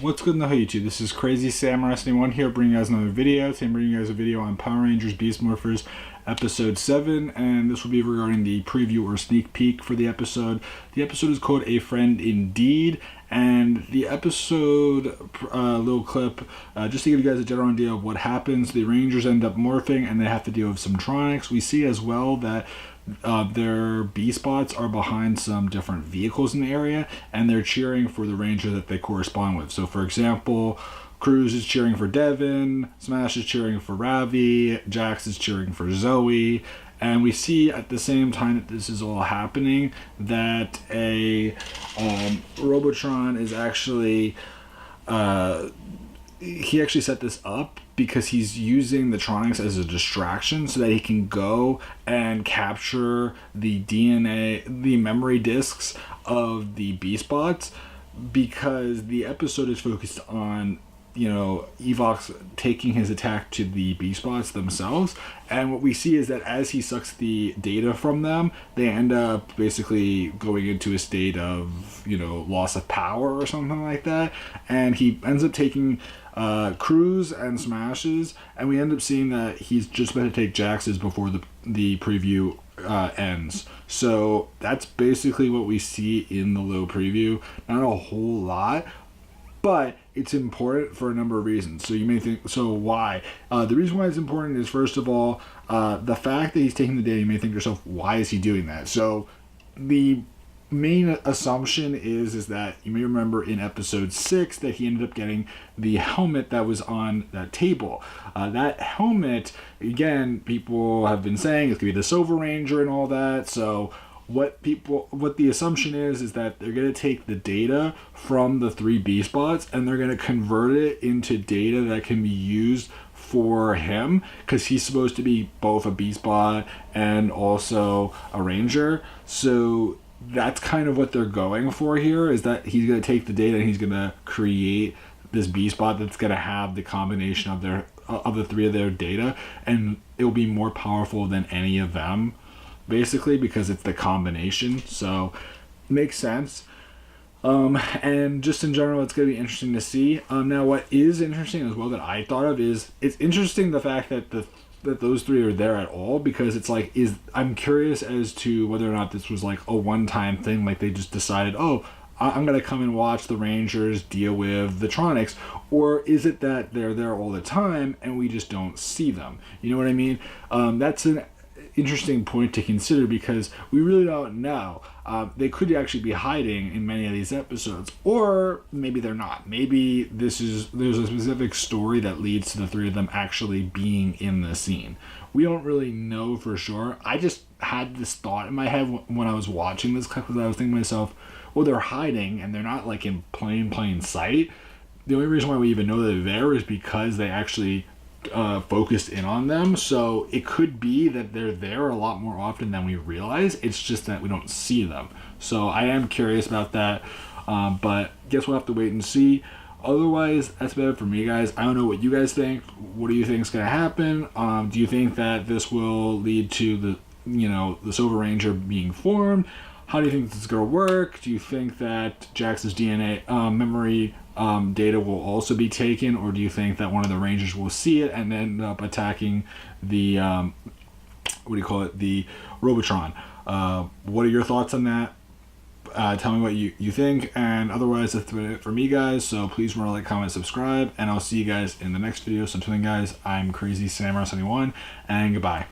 What's good in the hood, YouTube? This is Crazy Samurai 71 here, bringing you guys another video. Today I'm bringing you guys a video on Power Rangers Beast Morphers episode 7, and this will be regarding the preview or sneak peek for the episode. The episode is called A Friend Indeed, and the episode little clip, just to give you guys a general idea of what happens. The Rangers end up morphing and they have to deal with some tronics. We see as well that their B-spots are behind some different vehicles in the area, and they're cheering for the ranger that they correspond with. So for example, Cruz is cheering for Devin, Smash is cheering for Ravi, Jax is cheering for Zoe, and we see at the same time that this is all happening that a Robotron is actually he actually set this up because he's using the Tronics as a distraction so that he can go and capture the DNA, the memory discs of the B-spots, because the episode is focused on, you know, Evox taking his attack to the B-spots themselves. And what we see is that as he sucks the data from them, they end up basically going into a state of, you know, loss of power or something like that. And he ends up taking Cruz and Smashes, and we end up seeing that he's just about to take Jax's before the preview ends. So that's basically what we see in the little preview. Not a whole lot, but it's important for a number of reasons. So you may think, so why? The reason why it's important is, first of all, the fact that he's taking the data. You may think to yourself, why is he doing that? So the main assumption is that you may remember in episode 6 that he ended up getting the helmet that was on that table. That helmet, again, people have been saying it's gonna be the Silver Ranger and all that. So what the assumption is that they're going to take the data from the 3 B-spots and they're going to convert it into data that can be used for him, because he's supposed to be both a B-spot and also a Ranger. So that's kind of what they're going for here, is that he's going to take the data and he's going to create this B-spot that's going to have the combination of the 3 of their data, and it'll be more powerful than any of them, basically, because it's the combination. So makes sense. And just in general, it's going to be interesting to see. Now what is interesting as well that I thought of is, it's interesting the fact that that those 3 are there at all, because it's like, I'm curious as to whether or not this was like a one-time thing, like they just decided, oh, I'm going to come and watch the Rangers deal with the Tronics, or is it that they're there all the time and we just don't see them? You know what I mean? That's an interesting point to consider, because we really don't know. They could actually be hiding in many of these episodes, or maybe they're not. Maybe there's a specific story that leads to the 3 of them actually being in the scene. We don't really know for sure. I just had this thought in my head when I was watching this, because I was thinking to myself, well, they're hiding and they're not like in plain sight. The only reason why we even know they're there is because they actually focused in on them. So it could be that they're there a lot more often than we realize. It's just that we don't see them. So I am curious about that, but guess we'll have to wait and see. Otherwise, that's about it for me, guys. I don't know what you guys think. What do you think is going to happen? Do you think that this will lead to the Silver Ranger being formed? How do you think this is going to work? Do you think that Jax's DNA memory data will also be taken, or do you think that one of the Rangers will see it and end up attacking the the Robotron? What are your thoughts on that? Tell me what you think, and otherwise that's it for me, guys. So please remember to like, comment, subscribe, and I'll see you guys in the next video. So until then, guys, I'm Crazy Samurai 71, and goodbye.